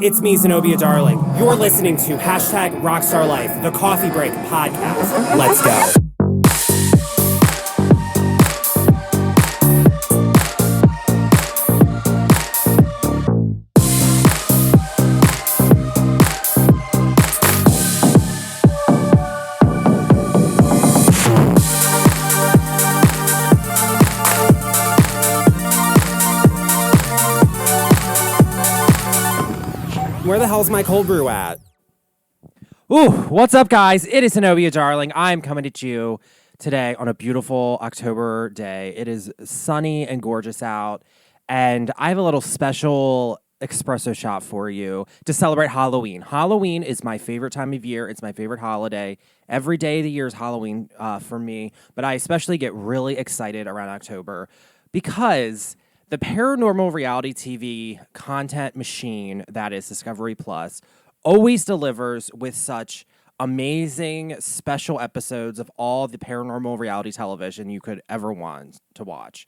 It's me, Zenobia Darling. You're listening to hashtag Rockstar Life, the Coffee Break podcast. Let's go. Where the hell's my cold brew at? Ooh, what's up, guys? It is Zenobia Darling. I'm coming at you today on a beautiful October day. It is sunny and gorgeous out, and I have a little special espresso shot for you to celebrate Halloween. Halloween is my favorite time of year. It's my favorite holiday. Every day of the year is Halloween for me, but I especially get really excited around October because the paranormal reality TV content machine that is Discovery Plus always delivers with such amazing special episodes of all the paranormal reality television you could ever want to watch.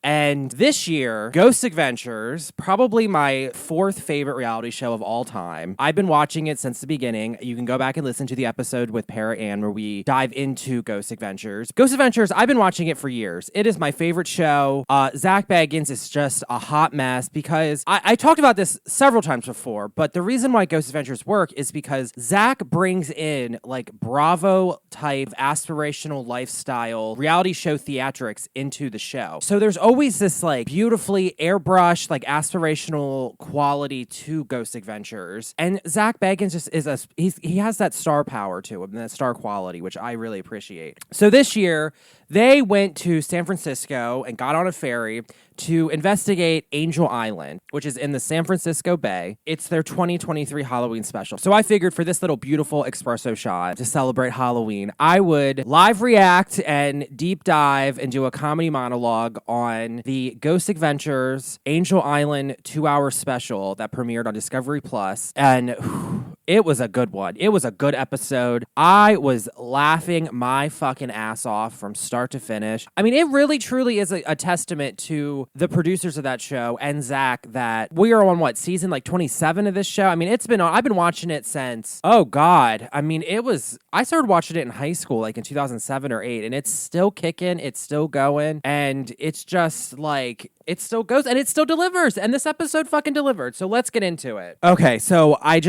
And this year, Ghost Adventures, probably my fourth favorite reality show of all time. I've been watching it since the beginning. You can go back and listen to the episode with Para Ann where we dive into Ghost Adventures. Ghost Adventures, I've been watching it for years. It is my favorite show. Zach Bagans is just a hot mess because I talked about this several times before, but the reason why Ghost Adventures work is because Zach brings in like Bravo type aspirational lifestyle reality show theatrics into the show. So there's always this like beautifully airbrushed like aspirational quality to Ghost Adventures, and Zach Bagans just is he has that star power to him, that star quality, which I really appreciate. So this year they went to San Francisco and got on a ferry to investigate Angel Island, which is in the San Francisco Bay. It's their 2023 Halloween special. So I figured for this little beautiful espresso shot to celebrate Halloween, I would live react and deep dive and do a comedy monologue on the Ghost Adventures Angel Island 2-hour special that premiered on Discovery Plus. And it was a good one. It was a good episode. I was laughing my fucking ass off from start to finish. I mean, it really truly is a testament to the producers of that show and Zach that we are on season like 27 of this show. I mean, I've been watching it since, oh God. I mean, I started watching it in high school, like in 2007 or 8, and it's still kicking, it's still going, and it's just like, it still goes and it still delivers. And this episode fucking delivered. So let's get into it. Okay, so I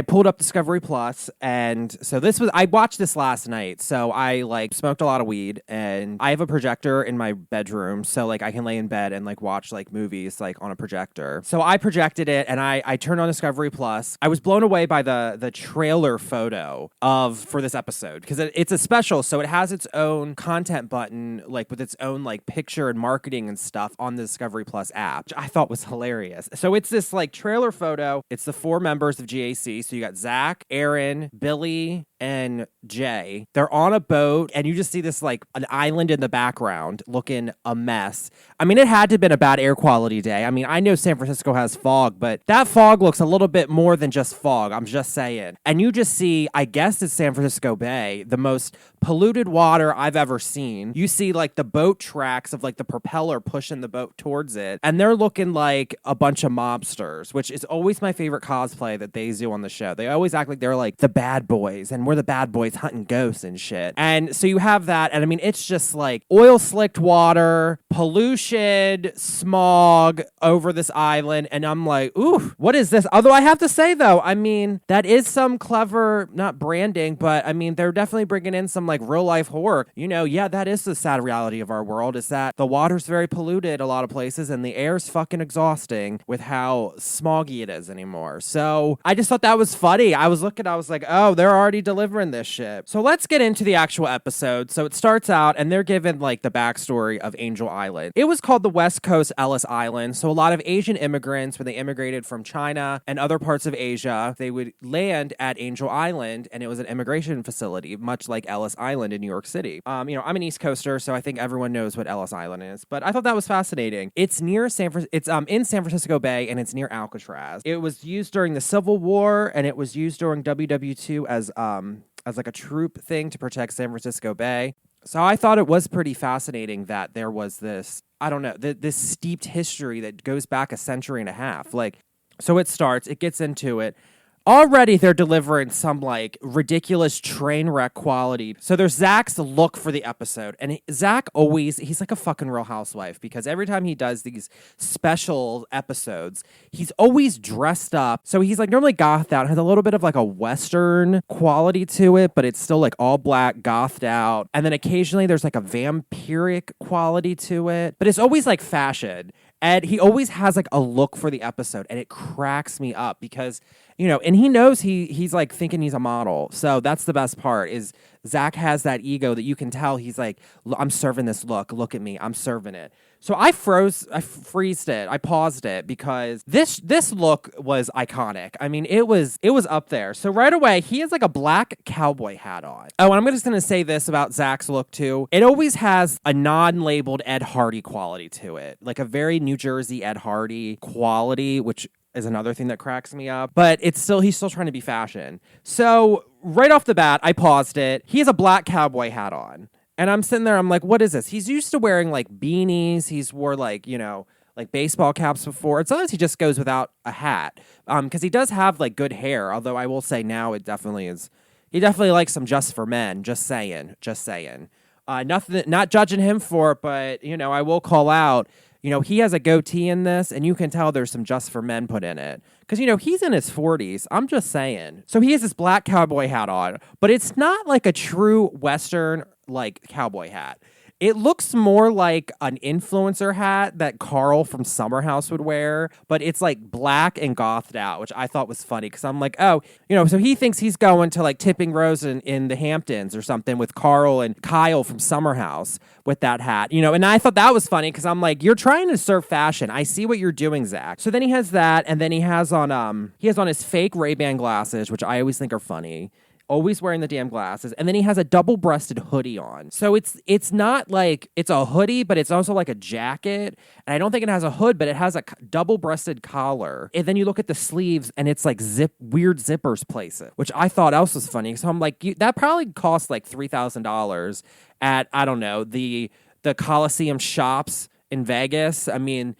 pulled up Discovery Plus, and so I watched this last night. So I like smoked a lot of weed, and I have a projector in my bedroom, so like I can lay in bed and like watch like movies like on a projector. So I projected it, and I turned on Discovery Plus. I was blown away by the trailer photo for this episode because it's a special, so it has its own content button, like with its own like picture and marketing and stuff on the Discovery Plus app, which I thought was hilarious. So it's this like trailer photo. It's the 4 members of GAC. So you got Zach, Aaron, Billy, and Jay. They're on a boat, and you just see this like an island in the background looking a mess. I mean, it had to have been a bad air quality day. I mean, I know San Francisco has fog, but that fog looks a little bit more than just fog. I'm just saying. And you just see, I guess it's San Francisco Bay, the most polluted water I've ever seen. You see like the boat tracks of like the propeller pushing the boat towards it, and they're looking like a bunch of mobsters, which is always my favorite cosplay that they do on the show. They always act like they're like the bad boys, and we're the bad boys hunting ghosts and shit. And so you have that, and I mean, it's just like oil slicked water, pollution, smog over this island, and I'm like, ooh, what is this? Although I have to say though, I mean, that is some clever, not branding, but I mean, they're definitely bringing in some like real life horror. You know, yeah, that is the sad reality of our world, is that the water's very polluted a lot of places, and the air's fucking exhausting with how smoggy it is anymore. So I just thought that was funny. I was like, oh, they're already delivering this shit. So let's get into the actual episode. So it starts out, and they're given like the backstory of Angel Island. It was called the West Coast Ellis Island. So a lot of Asian immigrants, when they immigrated from China and other parts of Asia, they would land at Angel Island, and it was an immigration facility, much like Ellis Island in New York City. I'm an East Coaster, so I think everyone knows what Ellis Island is, but I thought that was fascinating. It's near it's in San Francisco Bay, and it's near Alcatraz. It was used during the Civil War, and it was used during WW2 as like a troop thing to protect San Francisco Bay. So I thought it was pretty fascinating that there was this, I don't know, this steeped history that goes back a century and a half. Like, So it starts, it gets into it. Already they're delivering some like ridiculous train wreck quality. So there's Zach's look for the episode. And Zach always, he's like a fucking Real Housewife because every time he does these special episodes, he's always dressed up. So he's like normally gothed out, has a little bit of like a Western quality to it, but it's still like all black, gothed out. And then occasionally there's like a vampiric quality to it, but it's always like fashion. And he always has like a look for the episode, and it cracks me up because, you know, and he knows he's like thinking he's a model. So that's the best part is Zach has that ego that you can tell he's like, I'm serving this look. Look at me. I'm serving it. So I freezed it. I paused it because this look was iconic. I mean, it was up there. So right away, he has like a black cowboy hat on. Oh, and I'm just going to say this about Zach's look too. It always has a non-labeled Ed Hardy quality to it, like a very New Jersey Ed Hardy quality, which is another thing that cracks me up. But he's still trying to be fashion. So right off the bat, I paused it. He has a black cowboy hat on. And I'm sitting there, I'm like, what is this? He's used to wearing like beanies. He's wore like, you know, like baseball caps before. And sometimes he just goes without a hat. Because he does have like good hair. Although I will say now it definitely is. He definitely likes some Just for Men. Just saying. Nothing, not judging him for it, but, you know, I will call out, you know, he has a goatee in this, and you can tell there's some Just for Men put in it. Because, you know, he's in his 40s. I'm just saying. So he has this black cowboy hat on, but it's not like a true Western, like, cowboy hat. It looks more like an influencer hat that Carl from Summer House would wear, but it's like black and gothed out, which I thought was funny because I'm like, oh, you know, so he thinks he's going to like Tipping Rose in the Hamptons or something with Carl and Kyle from Summer House with that hat, you know, and I thought that was funny because I'm like, you're trying to serve fashion. I see what you're doing, Zach. So then he has that, and then he has on his fake Ray-Ban glasses, which I always think are funny. Always wearing the damn glasses. And then he has a double-breasted hoodie on. So it's not like it's a hoodie, but it's also like a jacket. And I don't think it has a hood, but it has a double-breasted collar. And then you look at the sleeves and it's like weird zippers places, which I thought else was funny. So I'm like, that probably cost like $3,000 at, I don't know, the Coliseum shops in Vegas. I mean,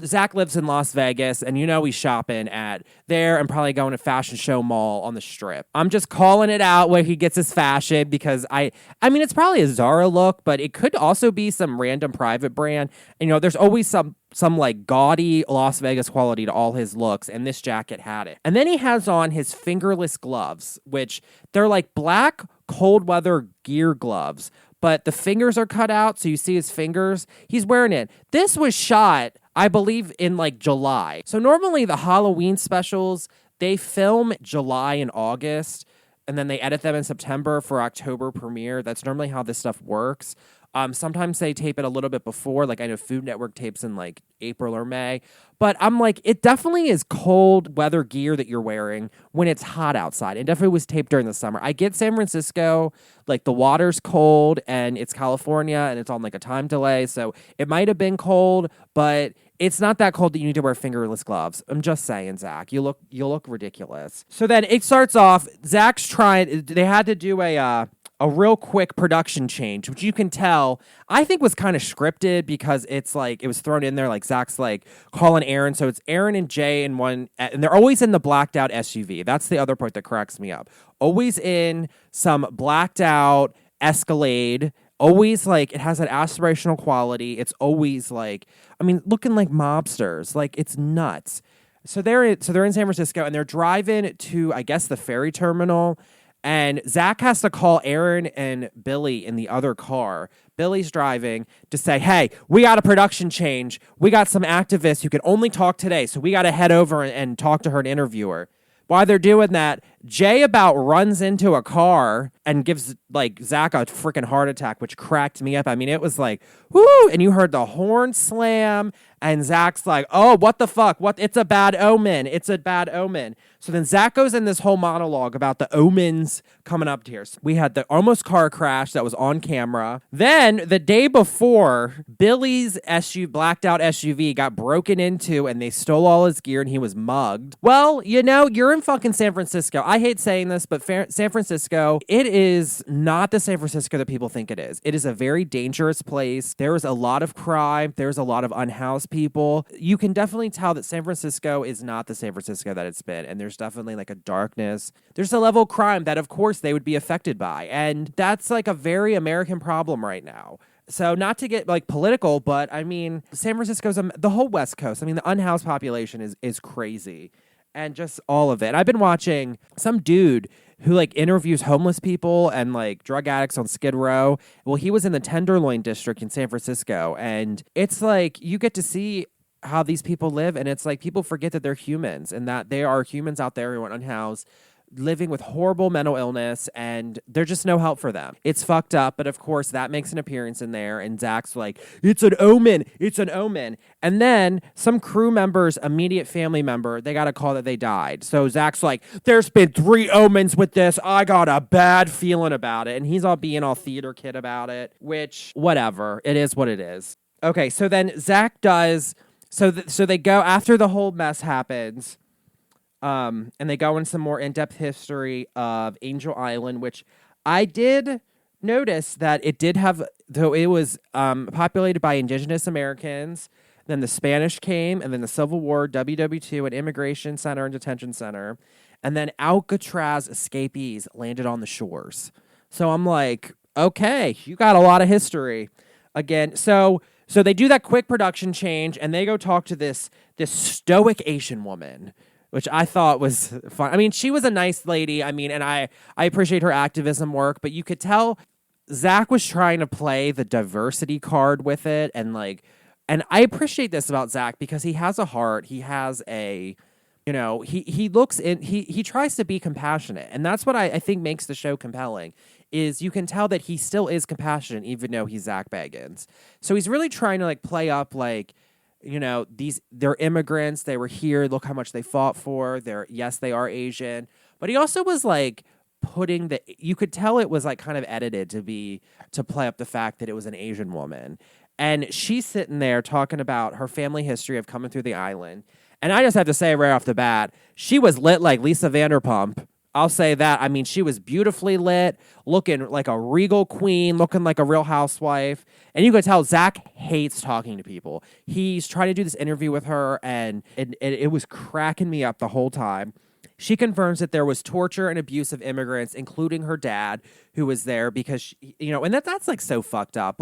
Zach lives in Las Vegas, and you know he's shopping at there and probably going to Fashion Show Mall on the Strip. I'm just calling it out where he gets his fashion because I mean, it's probably a Zara look, but it could also be some random private brand. And, you know, there's always some like gaudy Las Vegas quality to all his looks, and this jacket had it. And then he has on his fingerless gloves, which they're like black cold weather gear gloves, but the fingers are cut out, so you see his fingers. He's wearing it. This was shot, I believe, in like July. So normally the Halloween specials, they film July and August, and then they edit them in September for October premiere. That's normally how this stuff works. Sometimes they tape it a little bit before, like I know Food Network tapes in like April or May. But I'm like, it definitely is cold weather gear that you're wearing when it's hot outside. It definitely was taped during the summer. I get San Francisco, like the water's cold and it's California and it's on like a time delay. So it might have been cold, but it's not that cold that you need to wear fingerless gloves. I'm just saying, Zach, you look ridiculous. So then it starts off, Zach's trying, they had to do a real quick production change, which you can tell, I think was kind of scripted because it's like, it was thrown in there like Zach's like calling Aaron. So it's Aaron and Jay in one, and they're always in the blacked out SUV. That's the other part that cracks me up. Always in some blacked out Escalade. Always like, it has that aspirational quality. It's always like, I mean, looking like mobsters. Like, it's nuts. So they're in San Francisco and they're driving to, I guess, the ferry terminal. And Zach has to call Aaron and Billy in the other car. Billy's driving to say, hey, we got a production change. We got some activists who can only talk today. So we got to head over and talk to her and interview her. While they're doing that, Jay about runs into a car and gives like Zach a freaking heart attack, which cracked me up. I mean, it was like, whoo, and you heard the horn slam, and Zach's like, oh, what the fuck? It's a bad omen. It's a bad omen. So then Zach goes in this whole monologue about the omens coming up here. So we had the almost car crash that was on camera. Then the day before, Billy's blacked out SUV got broken into and they stole all his gear and he was mugged. Well, you know, you're in fucking San Francisco. I hate saying this, but San Francisco, it is not the San Francisco that people think it is. It is a very dangerous place. There is a lot of crime. There's a lot of unhoused people. You can definitely tell that San Francisco is not the San Francisco that it's been. And there's definitely like a darkness. There's a level of crime that, of course, they would be affected by. And that's like a very American problem right now. So not to get like political, but I mean, San Francisco's the whole West Coast. I mean, the unhoused population is crazy, and just all of it. I've been watching some dude who like interviews homeless people and like drug addicts on Skid Row. Well, he was in the Tenderloin district in San Francisco, and it's like you get to see how these people live, and it's like people forget that they're humans and that they are humans out there who are unhoused, living with horrible mental illness, and there's just no help for them. It's fucked up, but of course that makes an appearance in there, and Zach's like, it's an omen, it's an omen. And then some crew member's immediate family member, they got a call that they died. So Zach's like, there's been 3 omens with this, I got a bad feeling about it, and he's all being all theater kid about it, which, whatever, it is what it is. Okay, so then Zach does, so they go, after the whole mess happens, and they go into some more in-depth history of Angel Island, which I did notice that it did have, though it was populated by indigenous Americans, then the Spanish came, and then the Civil War, WW2, an immigration center and detention center, and then Alcatraz escapees landed on the shores. So I'm like, okay, you got a lot of history. Again, so they do that quick production change, and they go talk to this stoic Asian woman, which I thought was fun. I mean, she was a nice lady. I mean, and I appreciate her activism work, but you could tell Zach was trying to play the diversity card with it. And I appreciate this about Zach because he has a heart. He has he tries to be compassionate. And that's what I think makes the show compelling, is you can tell that he still is compassionate, even though he's Zach Bagans. So he's really trying to play up they're immigrants, they were here, look how much they fought for. Yes, they are Asian. But he also was you could tell it was kind of edited to play up the fact that it was an Asian woman. And she's sitting there talking about her family history of coming through the island. And I just have to say right off the bat, she was lit like Lisa Vanderpump. I'll say that. I mean, she was beautifully lit, looking like a regal queen, looking like a Real Housewife. And you could tell Zach hates talking to people. He's trying to do this interview with her, and it was cracking me up the whole time. She confirms that there was torture and abuse of immigrants, including her dad, who was there because, and that's so fucked up.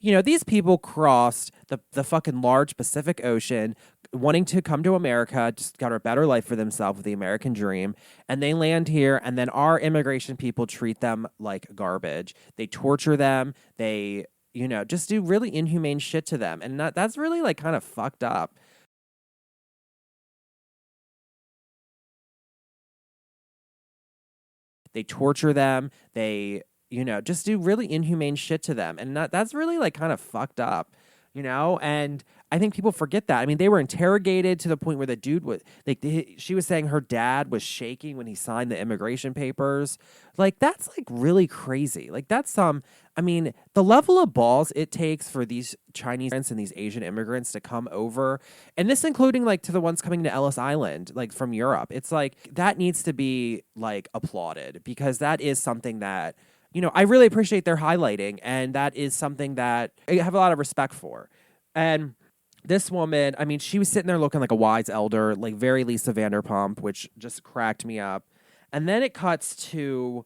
These people crossed the fucking large Pacific Ocean, wanting to come to America, just got a better life for themselves with the American dream, and they land here, and then our immigration people treat them like garbage. They torture them. They, just do really inhumane shit to them, and that's really kind of fucked up. They torture them. They, just do really inhumane shit to them, and that's really kind of fucked up. And I think people forget that. I mean, they were interrogated to the point where the dude was, she was saying her dad was shaking when he signed the immigration papers. That's really crazy. That's the level of balls it takes for these Chinese and these Asian immigrants to come over, and this including to the ones coming to Ellis Island, from Europe. It's that needs to be applauded, because that is something that, I really appreciate their highlighting, and that is something that I have a lot of respect for. And this woman, I mean, she was sitting there looking like a wise elder, very Lisa Vanderpump, which just cracked me up. And then it cuts to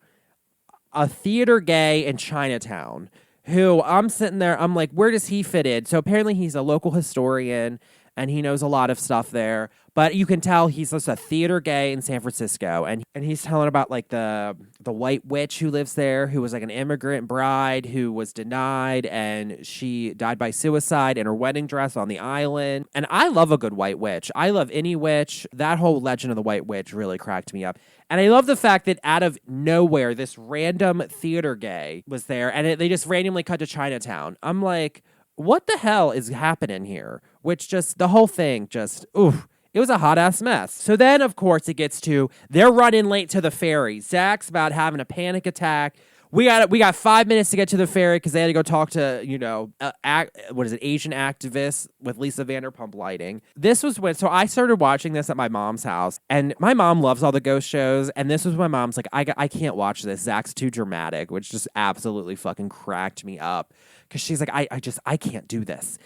a theater gay in Chinatown, who I'm sitting there, I'm like, where does he fit in? So apparently he's a local historian, and he knows a lot of stuff there. But you can tell he's just a theater gay in San Francisco, and he's telling about the white witch who lives there, who was an immigrant bride who was denied, and she died by suicide in her wedding dress on the island. And I love a good white witch. I love any witch. That whole legend of the white witch really cracked me up. And I love the fact that out of nowhere, this random theater gay was there, and they just randomly cut to Chinatown. I'm like, what the hell is happening here? Which just, the whole thing just, oof. It was a hot-ass mess. So then, of course, it gets to, they're running late to the ferry. Zach's about having a panic attack. We got 5 minutes to get to the ferry because they had to go talk to, Asian activists with Lisa Vanderpump lighting. This was when, so I started watching this at my mom's house, and my mom loves all the ghost shows, and this was when my mom's like, I can't watch this. Zach's too dramatic, which just absolutely fucking cracked me up. Because she's like, I can't do this.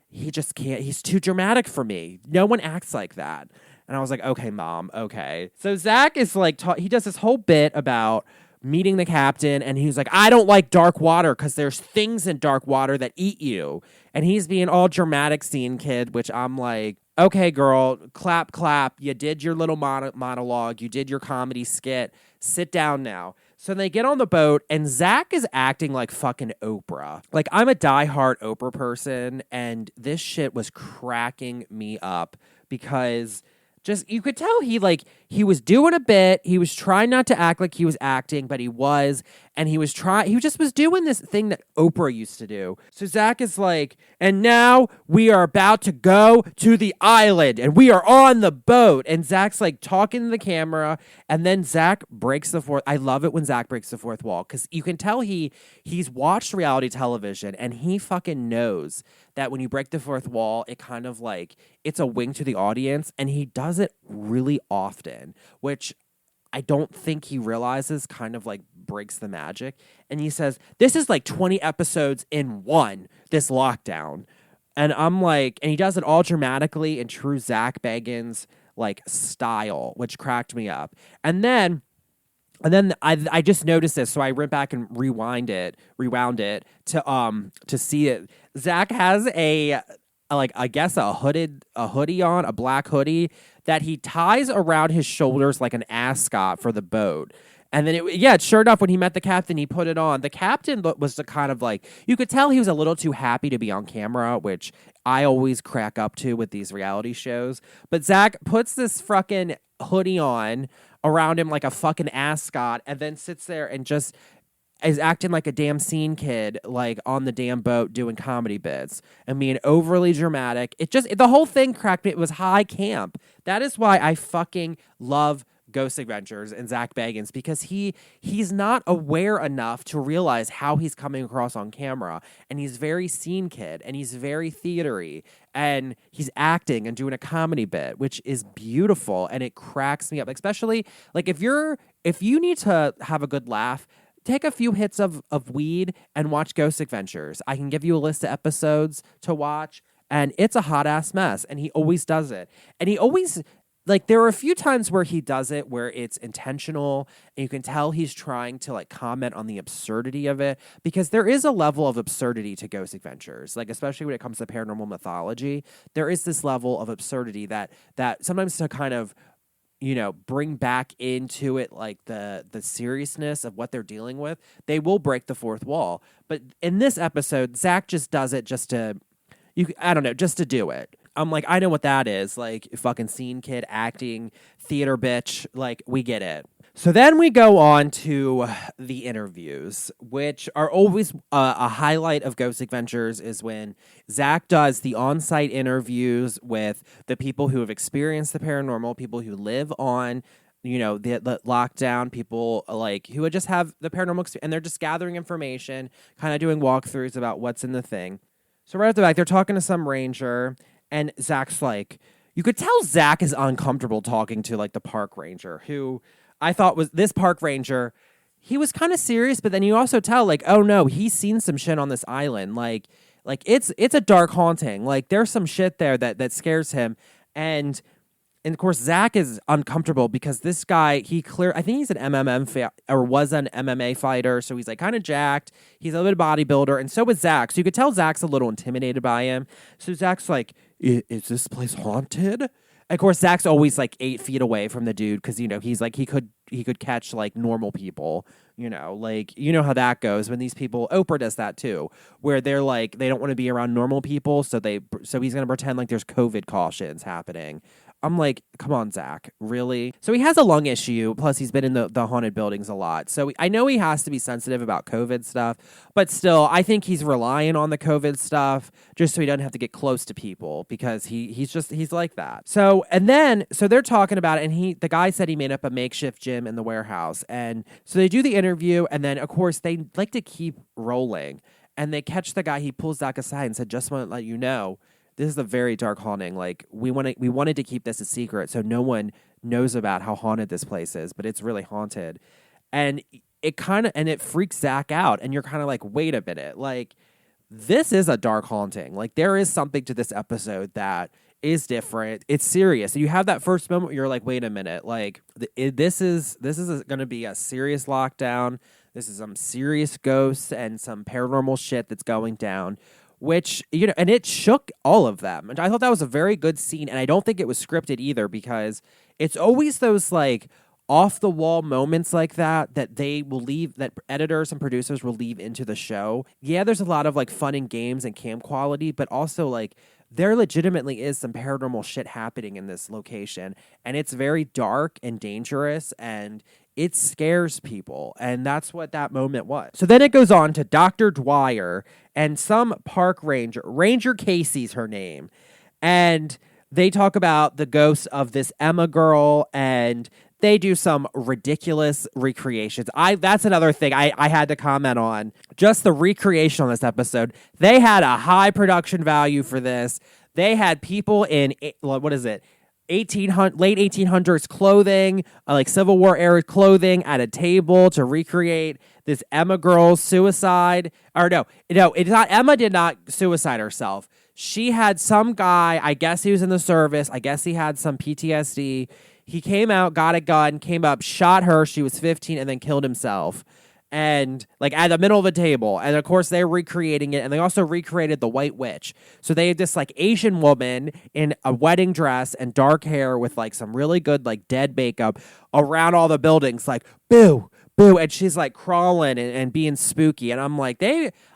he just can't. He's too dramatic for me. No one acts like that. And I was like, okay, mom, okay. So Zach is like, he does this whole bit about meeting the captain, and he's like, I don't like dark water because there's things in dark water that eat you. And he's being all dramatic scene kid, which I'm like, okay, girl, clap, clap. You did your little monologue. You did your comedy skit. Sit down now. So they get on the boat, and Zach is acting like fucking Oprah. Like, I'm a diehard Oprah person, and this shit was cracking me up because just, you could tell he was doing a bit. He was trying not to act like he was acting, but he was. And he just was doing this thing that Oprah used to do. So Zach is like, and now we are about to go to the island and we are on the boat. And Zach's like talking to the camera, and then Zach breaks the fourth. I love it when Zach breaks the fourth wall because you can tell he's watched reality television, and he fucking knows that when you break the fourth wall, it kind of like, it's a wink to the audience, and he does it really often, which I don't think he realizes kind of like breaks the magic. And he says, this is like 20 episodes in one, this lockdown. And I'm like, and he does it all dramatically in true Zach Bagans like style, which cracked me up. And then I just noticed this, so I went back and rewound it to see it. Zach has a hoodie on, a black hoodie that he ties around his shoulders like an ascot for the boat. And then, sure enough, when he met the captain, he put it on. The captain was the kind of like, you could tell he was a little too happy to be on camera, which I always crack up to with these reality shows. But Zach puts this fucking hoodie on around him like a fucking ascot, and then sits there and just is acting like a damn scene kid, like on the damn boat doing comedy bits and being overly dramatic. The whole thing cracked me. It was high camp. That is why I fucking love Ghost Adventures and Zach Bagans, because he's not aware enough to realize how he's coming across on camera, and he's very scene kid, and he's very theatery, and he's acting and doing a comedy bit, which is beautiful, and it cracks me up. Especially like if you need to have a good laugh, take a few hits of weed and watch Ghost Adventures. I can give you a list of episodes to watch, and it's a hot ass mess, and he always does it, and he always. Like, there are a few times where he does it where it's intentional, and you can tell he's trying to, like, comment on the absurdity of it, because there is a level of absurdity to Ghost Adventures. Like, especially when it comes to paranormal mythology, there is this level of absurdity that sometimes to kind of, bring back into it, like, the seriousness of what they're dealing with, they will break the fourth wall. But in this episode, Zach just does it just to do it. I'm like, I know what that is. Like, fucking scene kid, acting, theater bitch. Like, we get it. So then we go on to the interviews, which are always a highlight of Ghost Adventures, is when Zach does the on-site interviews with the people who have experienced the paranormal, people who live on, the lockdown, people like who would just have the paranormal experience, and they're just gathering information, kind of doing walkthroughs about what's in the thing. So right at the back, they're talking to some ranger. And Zach's like, you could tell Zach is uncomfortable talking to like the park ranger, who I thought was this park ranger. He was kind of serious, but then you also tell like, oh no, he's seen some shit on this island. Like it's a dark haunting. Like there's some shit there that scares him. And of course, Zach is uncomfortable because this guy, I think he's an was an MMA fighter. So he's like kind of jacked. He's a little bit of bodybuilder. And so is Zach. So you could tell Zach's a little intimidated by him. So Zach's like, is this place haunted? And of course, Zach's always like 8 feet away from the dude because, he's like, he could catch like normal people, like, how that goes when these people, Oprah does that too, where they're like, they don't want to be around normal people. So he's going to pretend like there's COVID cautions happening. I'm like, come on, Zach, really? So he has a lung issue, plus he's been in the haunted buildings a lot. So I know he has to be sensitive about COVID stuff, but still, I think he's relying on the COVID stuff just so he doesn't have to get close to people, because he's like that. So they're talking about it, and the guy said he made up a makeshift gym in the warehouse. And so they do the interview, and then, of course, they like to keep rolling. And they catch the guy, he pulls Zach aside and said, just want to let you know, this is a very dark haunting. Like, we wanted to keep this a secret so no one knows about how haunted this place is, but it's really haunted. And it freaks Zach out, and you're kind of like, wait a minute, like this is a dark haunting. Like, there is something to this episode that is different. It's serious. You have that first moment where you're like, wait a minute, like this is going to be a serious lockdown. This is some serious ghosts and some paranormal shit that's going down, which, and it shook all of them. And I thought that was a very good scene. And I don't think it was scripted either, because it's always those like off the wall moments like that they will leave, that editors and producers will leave into the show. Yeah, there's a lot of like fun and games and cam quality, but also like there legitimately is some paranormal shit happening in this location, and it's very dark and dangerous, and it scares people, and that's what that moment was. So then it goes on to Dr. Dwyer and some park ranger. Ranger Casey's her name, and they talk about the ghosts of this Emma girl, and they do some ridiculous recreations. That's another thing I had to comment on. Just the recreation on this episode. They had a high production value for this. They had people in, what is it, late 1800s clothing, like Civil War era clothing, at a table to recreate this Emma girl's suicide. Or no, it's not. Emma did not suicide herself. She had some guy, I guess he was in the service, I guess he had some PTSD. He came out, got a gun, came up, shot her. She was 15, and then killed himself. And like at the middle of a table. And of course they're recreating it. And they also recreated the White Witch. So they had this like Asian woman in a wedding dress and dark hair with like some really good like dead makeup around all the buildings, like boo, boo. And she's like crawling and being spooky. And I'm like,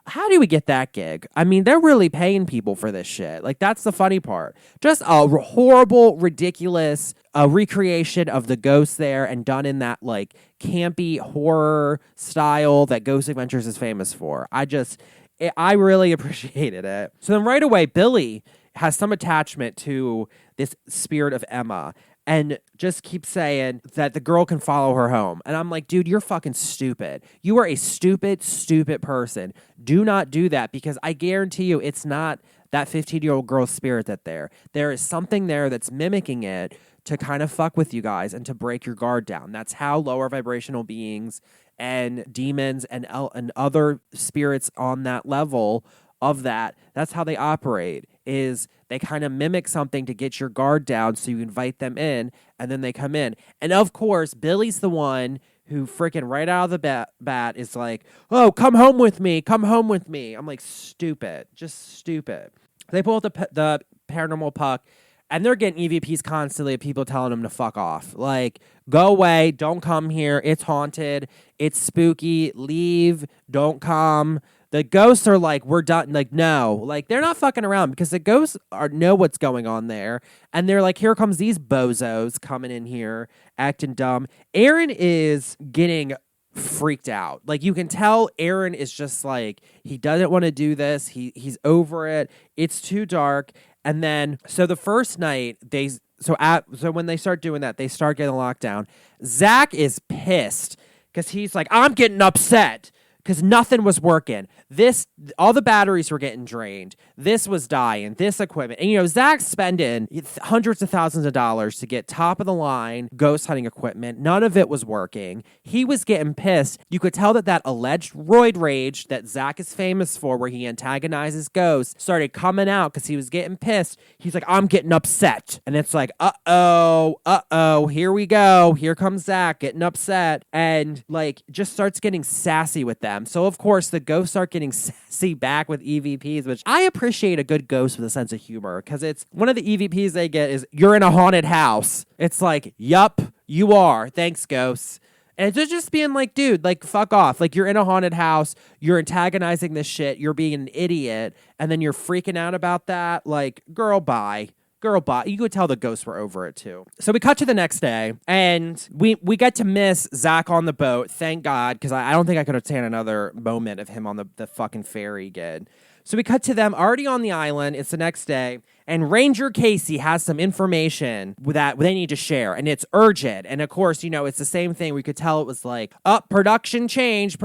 how do we get that gig? I mean, they're really paying people for this shit. Like, that's the funny part. Just a horrible, ridiculous recreation of the ghosts there, and done in that like campy horror style that Ghost Adventures is famous for. I really appreciated it. So then right away, Billy has some attachment to this spirit of Emma, and just keeps saying that the girl can follow her home. And I'm like, dude, you're fucking stupid. You are a stupid, stupid person. Do not do that, because I guarantee you it's not that 15-year-old girl's spirit there is something there that's mimicking it to kind of fuck with you guys and to break your guard down. That's how lower vibrational beings and demons and other spirits on that level of that's how they operate, is they kind of mimic something to get your guard down, so you invite them in, and then they come in. And of course, Billy's the one who freaking right out of the bat is like, oh, come home with me. I'm like, stupid, just stupid. They pull out the paranormal puck, and they're getting EVPs constantly of people telling them to fuck off. Like, go away, don't come here, it's haunted, it's spooky, leave, don't come. The ghosts are like, we're done. Like, no. Like, they're not fucking around, because the ghosts know what's going on there. And they're like, here comes these bozos coming in here, acting dumb. Aaron is getting freaked out. Like, you can tell Aaron is just like, he doesn't want to do this. He's over it. It's too dark. And then, so the first night, so when they start doing that, they start getting locked down. Zach is pissed, because he's like, I'm getting upset, because nothing was working. All the batteries were getting drained. This was dying, this equipment. And, Zach's spending hundreds of thousands of dollars to get top-of-the-line ghost hunting equipment. None of it was working. He was getting pissed. You could tell that alleged roid rage that Zach is famous for, where he antagonizes ghosts, started coming out because he was getting pissed. He's like, I'm getting upset. And it's like, uh-oh, here we go. Here comes Zach getting upset. And, like, just starts getting sassy with them. So, of course, the ghosts start getting sassy back with EVPs, which I appreciate a good ghost with a sense of humor, because it's one of the EVPs they get is, you're in a haunted house. It's like, yup, you are. Thanks, ghosts. And it's just being like, dude, like, fuck off. Like, you're in a haunted house. You're antagonizing this shit. You're being an idiot. And then you're freaking out about that. Like, girl, bye. You could tell the ghosts were over it too. So we cut to the next day, and we get to miss Zach on the boat. Thank God, because I don't think I could have taken another moment of him on the fucking ferry again. So we cut to them already on the island. It's the next day, and Ranger Casey has some information that they need to share, and it's urgent. And of course, it's the same thing. We could tell it was like, production change.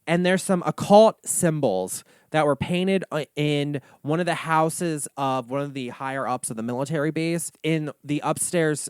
And there's some occult symbols that were painted in one of the houses of one of the higher ups of the military base. In the upstairs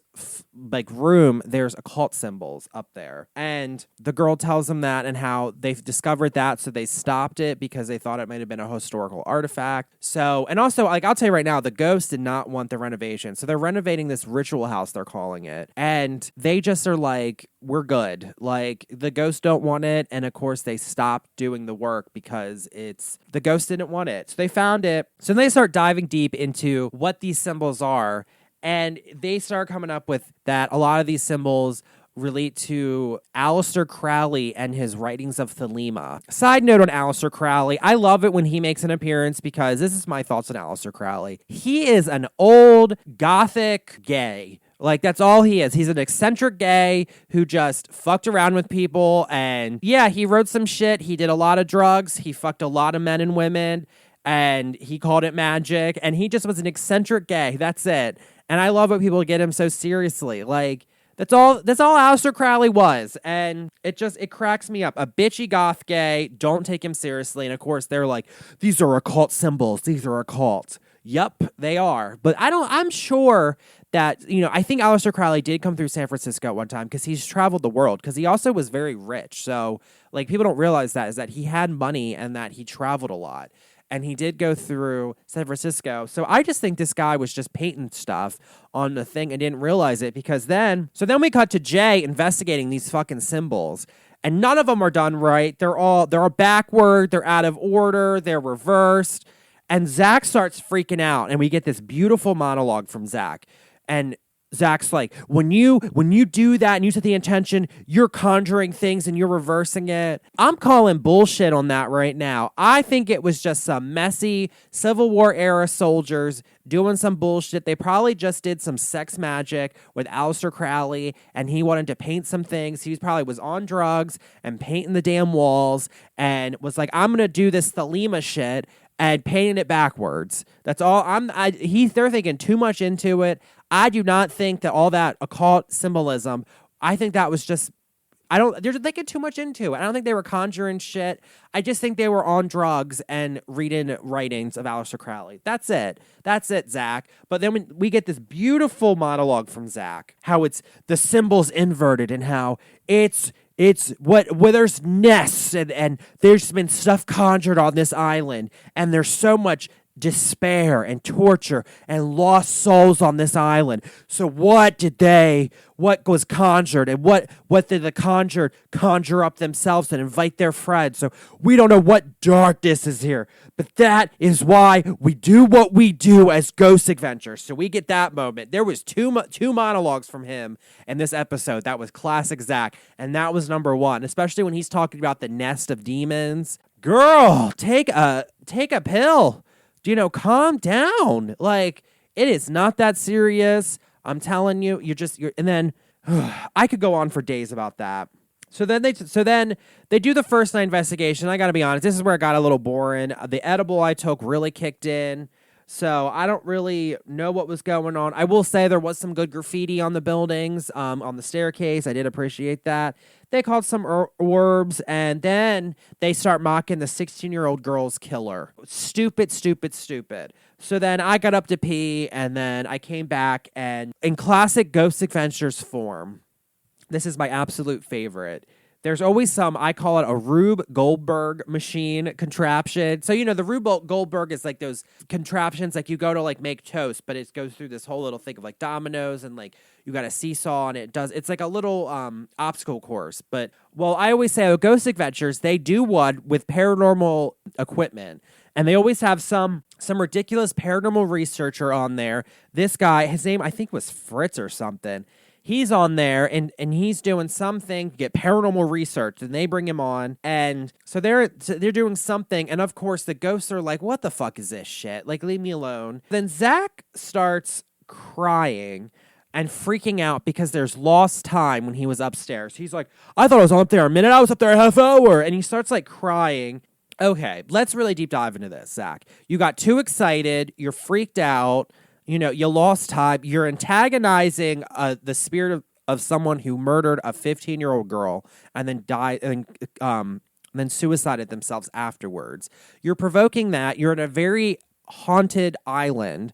room, there's occult symbols up there. And the girl tells them that and how they've discovered that, so they stopped it because they thought it might have been a historical artifact. So, and also, like, I'll tell you right now, the ghost did not want the renovation. So they're renovating this ritual house, they're calling it. And they just are like, we're good. Like, the ghosts don't want it. And of course, they stopped doing the work because the ghost didn't want it. So they found it. So they start diving deep into what these symbols are. And they start coming up with that a lot of these symbols relate to Aleister Crowley and his writings of Thelema. Side note on Aleister Crowley, I love it when he makes an appearance because this is my thoughts on Aleister Crowley. He is an old gothic gay. Like, that's all he is. He's an eccentric gay who just fucked around with people. And yeah, he wrote some shit. He did a lot of drugs. He fucked a lot of men and women. And he called it magic. And he just was an eccentric gay. That's it. And I love when people get him so seriously. Like, that's all Aleister Crowley was. And it cracks me up. A bitchy goth gay, don't take him seriously. And of course, they're like, these are occult symbols. These are occult. Yup, they are. But I'm sure that, I think Aleister Crowley did come through San Francisco one time because he's traveled the world, because he also was very rich. So, like, people don't realize that, is that he had money and that he traveled a lot. And he did go through San Francisco. So I just think this guy was just painting stuff on the thing and didn't realize it, because then we cut to Jay investigating these fucking symbols. And none of them are done right. They're all backward. They're out of order. They're reversed. And Zach starts freaking out. And we get this beautiful monologue from Zach. And Zach's like, when you do that and you set the intention, you're conjuring things and you're reversing it. I'm calling bullshit on that right now. I think it was just some messy Civil War era soldiers doing some bullshit. They probably just did some sex magic with Aleister Crowley, and he wanted to paint some things. He probably was on drugs and painting the damn walls and was like, I'm going to do this Thelema shit and painting it backwards. That's all. They're thinking too much into it. I do not think that all that occult symbolism, I think that was just, they're thinking too much into it. I don't think they were conjuring shit. I just think they were on drugs and reading writings of Aleister Crowley. That's it, Zach. But then we get this beautiful monologue from Zach, how it's the symbols inverted and how it's where there's nests and there's been stuff conjured on this island, and there's so much despair and torture and lost souls on this island. So what was conjured, and what did the conjured conjure up themselves and invite their friends? So we don't know what darkness is here, but that is why we do what we do as ghost adventures. So we get that moment. There was two monologues from him in this episode. That was classic Zach, and that was number one, especially when he's talking about the nest of demons. Girl, take a pill. Calm down. Like, it is not that serious. I'm telling you, and then I could go on for days about that. So then they do the first night investigation. I got to be honest, this is where it got a little boring. The edible I took really kicked in. So I don't really know what was going on. I will say there was some good graffiti on the buildings, on the staircase. I did appreciate that. They called some orbs, and then they start mocking the 16-year-old girl's killer. Stupid. So then I got up to pee, and then I came back, and in classic Ghost Adventures form, this is my absolute favorite. There's always some, I call it a Rube Goldberg machine contraption. So, the Rube Goldberg is like those contraptions, like you go to like make toast, but it goes through this whole little thing of like dominoes, and like you got a seesaw, and it's like a little obstacle course. But, I always say at Ghost Adventures, they do one with paranormal equipment. And they always have some ridiculous paranormal researcher on there. This guy, his name I think was Fritz or something. He's on there, and he's doing something to get paranormal research, and they bring him on, and so they're doing something, and of course the ghosts are like, what the fuck is this shit? Like, leave me alone. Then Zach starts crying and freaking out because there's lost time when he was upstairs. He's like, I thought I was up there a minute, I was up there a half hour, and he starts like crying. Okay, let's really deep dive into this, Zach. You got too excited, you're freaked out, you lost time. You're antagonizing the spirit of someone who murdered a 15-year-old girl and then died and and then suicided themselves afterwards. You're provoking that. You're in a very haunted island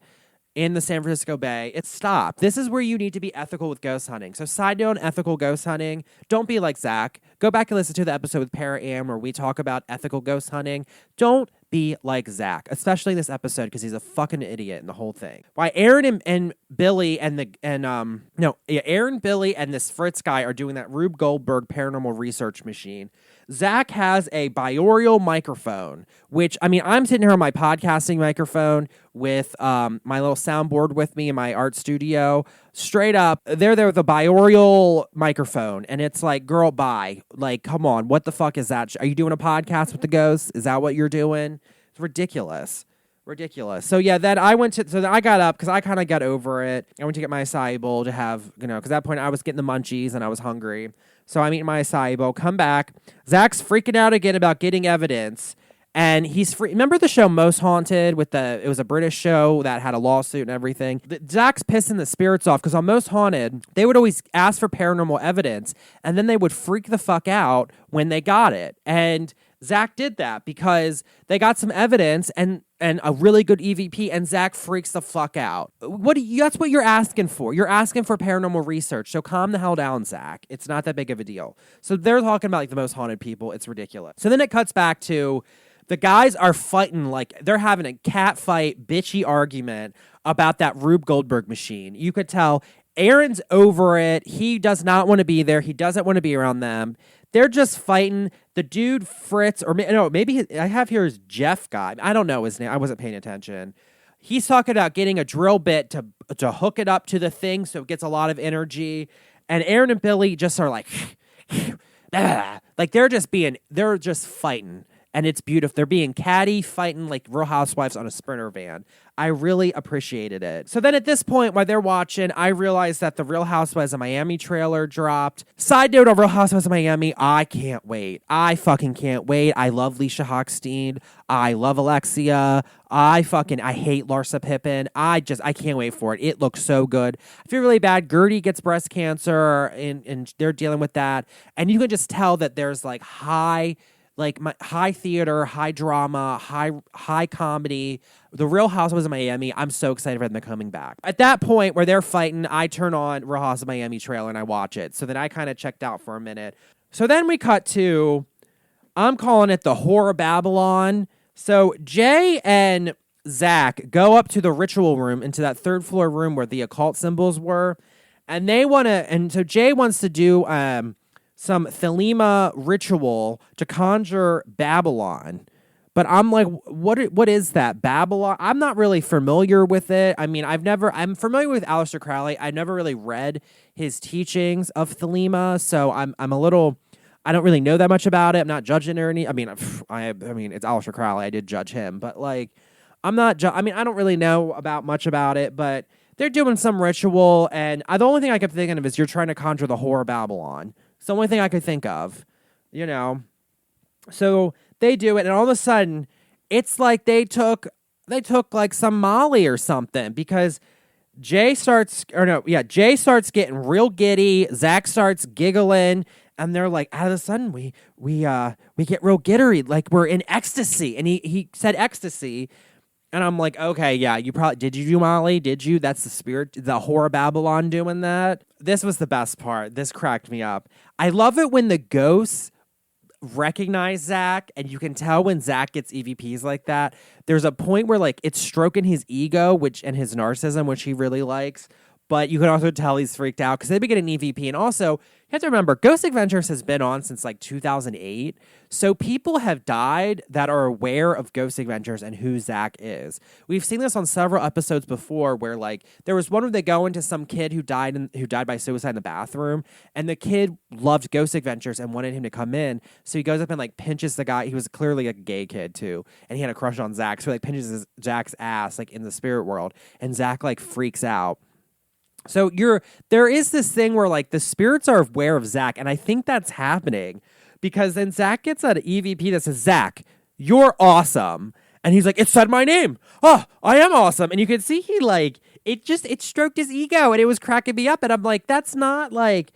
in the San Francisco Bay. Stop. This is where you need to be ethical with ghost hunting. So side note, ethical ghost hunting, don't be like Zach. Go back and listen to the episode with Paranormal where we talk about ethical ghost hunting. Don't be like Zach, especially this episode because he's a fucking idiot in the whole thing. Why Aaron and Billy Aaron, Billy, and this Fritz guy are doing that Rube Goldberg paranormal research machine. Zach has a binaural microphone, which, I mean, I'm sitting here on my podcasting microphone with my little soundboard with me in my art studio. Straight up, they're there with a binaural microphone, and it's like, girl, bye. Like, come on, what the fuck is that? Are you doing a podcast with the ghosts? Is that what you're doing? It's ridiculous. So yeah, then I got up because I kind of got over it. I went to get my acai bowl to have, because at that point I was getting the munchies and I was hungry. So I'm eating my acai bowl, come back. Zach's freaking out again about getting evidence. And remember the show Most Haunted it was a British show that had a lawsuit and everything. Zach's pissing the spirits off because on Most Haunted, they would always ask for paranormal evidence and then they would freak the fuck out when they got it. And Zach did that because they got some evidence and a really good EVP, and Zach freaks the fuck out. That's what you're asking for. You're asking for paranormal research. So calm the hell down, Zach. It's not that big of a deal. So they're talking about like the most haunted people. It's ridiculous. So then it cuts back to the guys are fighting, like they're having a cat fight, bitchy argument about that Rube Goldberg machine. You could tell Aaron's over it. He does not want to be there. He doesn't want to be around them. They're just fighting. The dude Fritz, I have here is Jeff guy. I don't know his name. I wasn't paying attention. He's talking about getting a drill bit to hook it up to the thing so it gets a lot of energy. And Aaron and Billy just are like, like they're just fighting. And it's beautiful. They're being catty, fighting like Real Housewives on a Sprinter van. I really appreciated it. So then at this point, while they're watching, I realized that the Real Housewives of Miami trailer dropped. Side note on Real Housewives of Miami, I can't wait. I fucking can't wait. I love Leisha Hochstein. I love Alexia. I hate Larsa Pippen. I can't wait for it. It looks so good. I feel really bad. Gertie gets breast cancer and they're dealing with that. And you can just tell that there's like high theater, high drama, high comedy. The Real Housewives of Miami, I'm so excited for them coming back. At that point where they're fighting, I turn on Real Housewives of Miami trailer and I watch it. So then I kind of checked out for a minute. So then we cut to, I'm calling it the Horror Babylon. So Jay and Zach go up to the ritual room, into that third floor room where the occult symbols were. And so Jay wants to do some Thelema ritual to conjure Babylon. But I'm like, what is that? Babylon? I'm not really familiar with it. I mean, I'm familiar with Aleister Crowley. I never really read his teachings of Thelema, so I'm a little, I don't really know that much about it. I'm not judging or any. I mean, it's Aleister Crowley. I did judge him, but like, I don't really know much about it, but they're doing some ritual, and the only thing I kept thinking of is you're trying to conjure the Horror Babylon. It's the only thing I could think of, So they do it, and all of a sudden, it's like they took like some Molly or something, because Jay starts getting real giddy. Zach starts giggling, and they're like, out of the sudden, we get real giddery, like we're in ecstasy. And he said ecstasy, and I'm like, okay, yeah, did you do Molly? Did you? That's the spirit, the Horror Babylon doing that. This was the best part. This cracked me up. I love it when the ghosts recognize Zach, and you can tell when Zach gets EVPs like that. There's a point where like it's stroking his ego, and his narcissism, which he really likes. But you can also tell he's freaked out because they begin an EVP. And also, you have to remember, Ghost Adventures has been on since like 2008. So people have died that are aware of Ghost Adventures and who Zach is. We've seen this on several episodes before where like there was one where they go into some kid who died by suicide in the bathroom. And the kid loved Ghost Adventures and wanted him to come in. So he goes up and like pinches the guy. He was clearly like a gay kid too. And he had a crush on Zach. So he like pinches Zach's ass like in the spirit world. And Zach like freaks out. So there is this thing where like the spirits are aware of Zach, and I think that's happening because then Zach gets an EVP that says, Zach, you're awesome. And he's like, it said my name. Oh, I am awesome. And you can see it stroked his ego, and it was cracking me up. And I'm like, that's not like,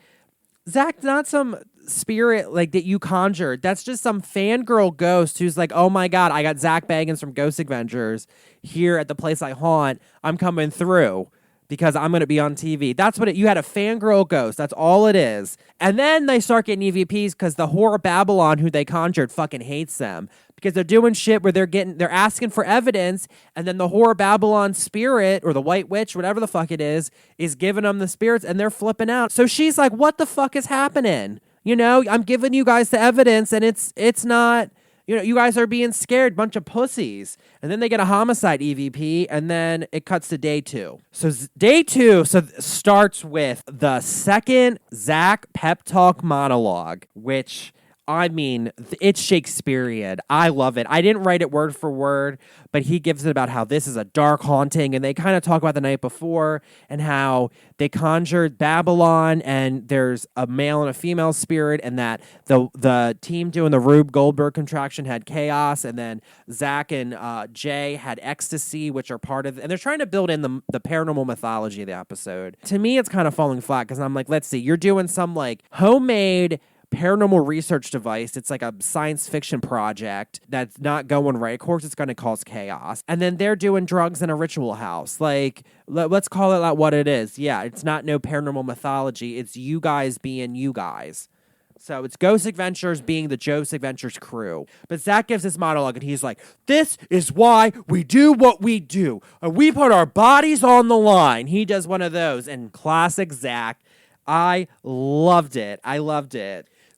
Zach, not some spirit like that you conjured. That's just some fangirl ghost who's like, oh my God, I got Zach Bagans from Ghost Adventures here at the place I haunt. I'm coming through because I'm going to be on TV. That's what you had, a fangirl ghost. That's all it is. And then they start getting EVPs because the whore Babylon who they conjured fucking hates them because they're doing shit where they're asking for evidence, and then the whore Babylon spirit or the white witch, whatever the fuck it is giving them the spirits, and they're flipping out. So she's like, what the fuck is happening? I'm giving you guys the evidence, and it's not, you guys are being scared, bunch of pussies. And then they get a homicide EVP, and then it cuts to day 2. So day 2 starts with the second Zach pep talk monologue, which, I mean, it's Shakespearean. I love it. I didn't write it word for word, but he gives it about how this is a dark haunting, and they kind of talk about the night before and how they conjured Babylon, and there's a male and a female spirit, and that the team doing the Rube Goldberg contraction had chaos, and then Zach and Jay had ecstasy, which are part of, and they're trying to build in the paranormal mythology of the episode. To me, it's kind of falling flat because I'm like, let's see, you're doing some like homemade paranormal research device. It's like a science fiction project that's not going right. Of course, it's going to cause chaos. And then they're doing drugs in a ritual house. Like, let's call it like what it is. Yeah, it's not no paranormal mythology. It's you guys being you guys. So it's Ghost Adventures being the Ghost Adventures crew. But Zach gives this monologue, and he's like, this is why we do what we do. We put our bodies on the line. He does one of those. And classic Zach. I loved it.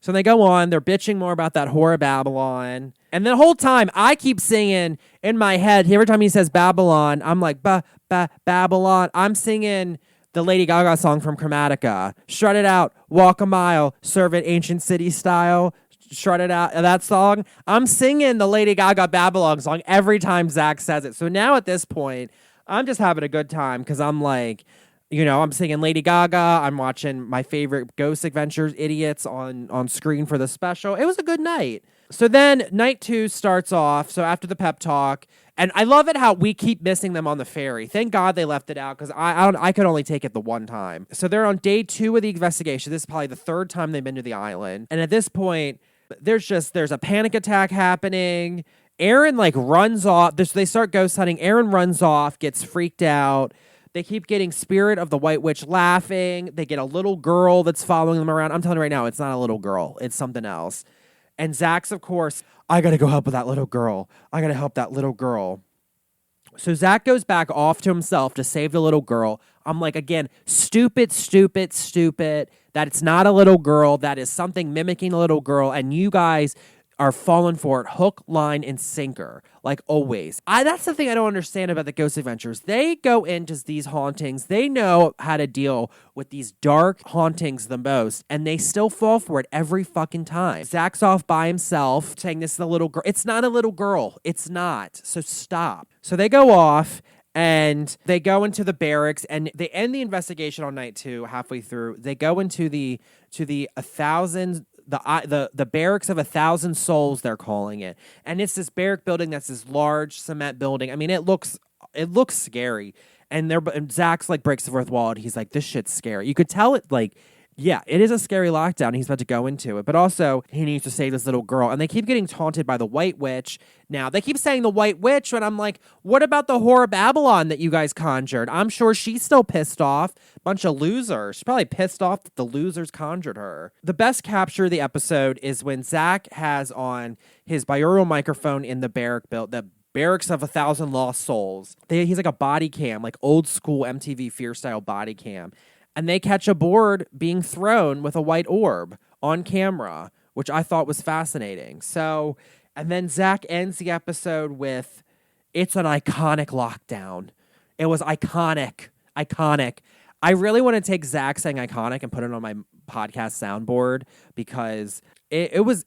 So they go on, they're bitching more about that whore Babylon. And the whole time, I keep singing in my head, every time he says Babylon, I'm like, Babylon. I'm singing the Lady Gaga song from Chromatica. Strut it out, walk a mile, serve it ancient city style. Strut it out, that song. I'm singing the Lady Gaga Babylon song every time Zach says it. So now at this point, I'm just having a good time because I'm like, I'm singing Lady Gaga. I'm watching my favorite Ghost Adventures idiots on screen for the special. It was a good night. So then night 2 starts off. So after the pep talk, and I love it how we keep missing them on the ferry. Thank God they left it out because I could only take it the one time. So they're on day 2 of the investigation. This is probably the 3rd time they've been to the island. And at this point, there's a panic attack happening. Aaron runs off. They start ghost hunting. Aaron runs off, gets freaked out. They keep getting spirit of the white witch laughing. They get a little girl that's following them around. I'm telling you right now, it's not a little girl. It's something else. And Zach's, of course, I got to go help with that little girl. I got to help that little girl. So Zach goes back off to himself to save the little girl. I'm like, again, stupid, that it's not a little girl. That is something mimicking a little girl. And you guys are falling for it, hook, line, and sinker, like always. That's the thing I don't understand about the Ghost Adventures. They go into these hauntings. They know how to deal with these dark hauntings the most, and they still fall for it every fucking time. Zach's off by himself, saying this is a little girl. It's not a little girl. It's not. So stop. So they go off, and they go into the barracks, and they end the investigation on night 2, halfway through. They go into the 1,000... The barracks of 1,000 souls, they're calling it. And it's this barrack building that's this large cement building. I mean, it looks scary. And Zach's breaks the fourth wall, and he's like, this shit's scary. You could tell it yeah, it is a scary lockdown. He's about to go into it. But also, he needs to save this little girl. And they keep getting taunted by the white witch. Now, they keep saying the white witch, and I'm like, what about the whore Babylon that you guys conjured? I'm sure she's still pissed off. Bunch of losers. She's probably pissed off that the losers conjured her. The best capture of the episode is when Zach has on his binaural microphone in the barracks of 1,000 lost souls. He's like a body cam, like old school MTV Fear style body cam. And they catch a board being thrown with a white orb on camera, which I thought was fascinating. So, and then Zach ends the episode with, it's an iconic lockdown. It was iconic. I really want to take Zach saying iconic and put it on my podcast soundboard because it was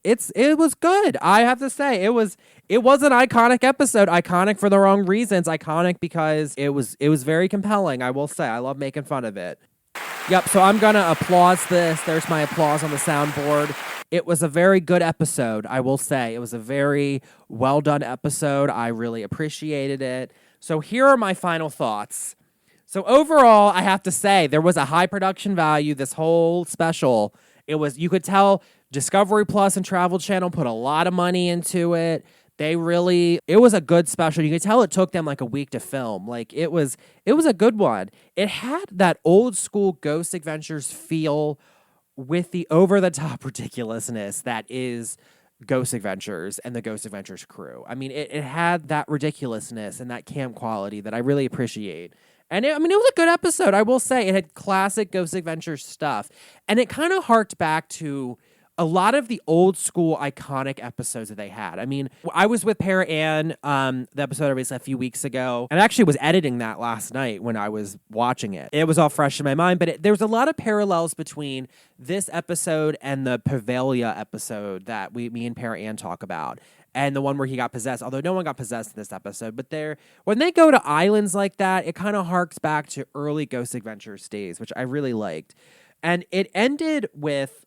good. I have to say it was an iconic episode. Iconic for the wrong reasons. Iconic because it was very compelling. I will say I love making fun of it. Yep, so I'm going to applause this. There's my applause on the soundboard. It was a very good episode, I will say. It was a very well done episode. I really appreciated it. So here are my final thoughts. So overall, I have to say, there was a high production value this whole special, You could tell Discovery Plus and Travel Channel put a lot of money into it. It was a good special. You could tell it took them like a week to film. Like it was a good one. It had that old school Ghost Adventures feel with the over the top ridiculousness that is Ghost Adventures and the Ghost Adventures crew. I mean, it had that ridiculousness and that camp quality that I really appreciate. And it was a good episode, I will say. It had classic Ghost Adventures stuff. And it kind of harked back to a lot of the old school iconic episodes that they had. I mean, I was with Para Ann, the episode I released a few weeks ago, and I actually was editing that last night when I was watching it. It was all fresh in my mind, but there was a lot of parallels between this episode and the Pavelia episode that me and Para Ann talk about. And the one where he got possessed, although no one got possessed in this episode. But when they go to islands like that, it kind of harks back to early Ghost Adventures days, which I really liked. And it ended with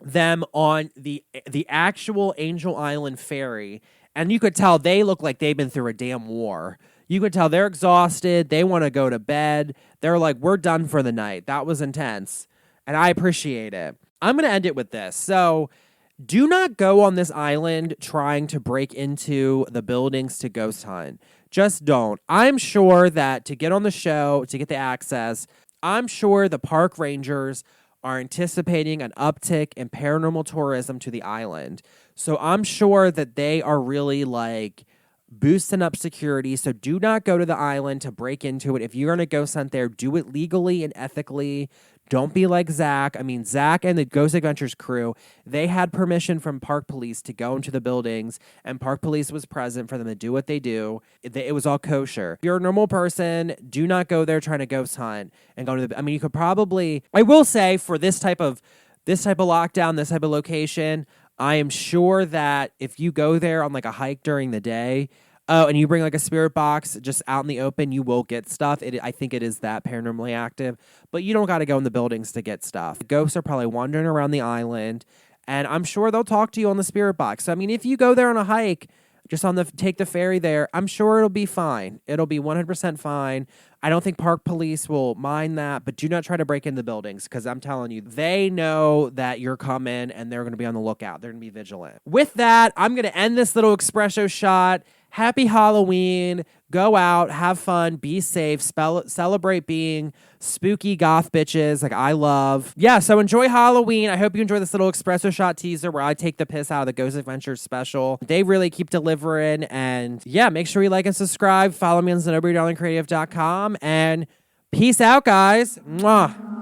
them on the actual Angel Island ferry, and you could tell they look like they've been through a damn war. You could tell they're exhausted. They want to go to bed. They're like, we're done for the night. That was intense, and I appreciate it. I'm going to end it with this. So do not go on this island trying to break into the buildings to ghost hunt. Just don't. I'm sure that to get on the show, to get the access, I'm sure the park rangers are anticipating an uptick in paranormal tourism to the island. So I'm sure that they are really like boosting up security. So do not go to the island to break into it. If you're going to ghost hunt there, do it legally and ethically. Don't be like Zach. I mean, Zach and the Ghost Adventures crew, they had permission from park police to go into the buildings, and park police was present for them to do what they do. It was all kosher. If you're a normal person, do not go there trying to ghost hunt and go to the. I mean, you could probably. I will say for this type of lockdown, this type of location, I am sure that if you go there on like a hike during the day. Oh, and you bring like a spirit box just out in the open, you will get stuff. I think it is that paranormally active, but you don't got to go in the buildings to get stuff. The ghosts are probably wandering around the island, and I'm sure they'll talk to you on the spirit box. So, I mean, if you go there on a hike, just take the ferry there, I'm sure it'll be fine. It'll be 100% fine. I don't think park police will mind that, but do not try to break into the buildings because I'm telling you, they know that you're coming and they're going to be on the lookout. They're going to be vigilant. With that, I'm going to end this little espresso shot. Happy Halloween. Go out, have fun, be safe, celebrate being spooky goth bitches like I love. Yeah, so enjoy Halloween. I hope you enjoy this little espresso shot teaser where I take the piss out of the Ghost Adventures special. They really keep delivering. And yeah, make sure you like and subscribe. Follow me on ZenobiaDarlingCreative.com. And peace out, guys. Mwah.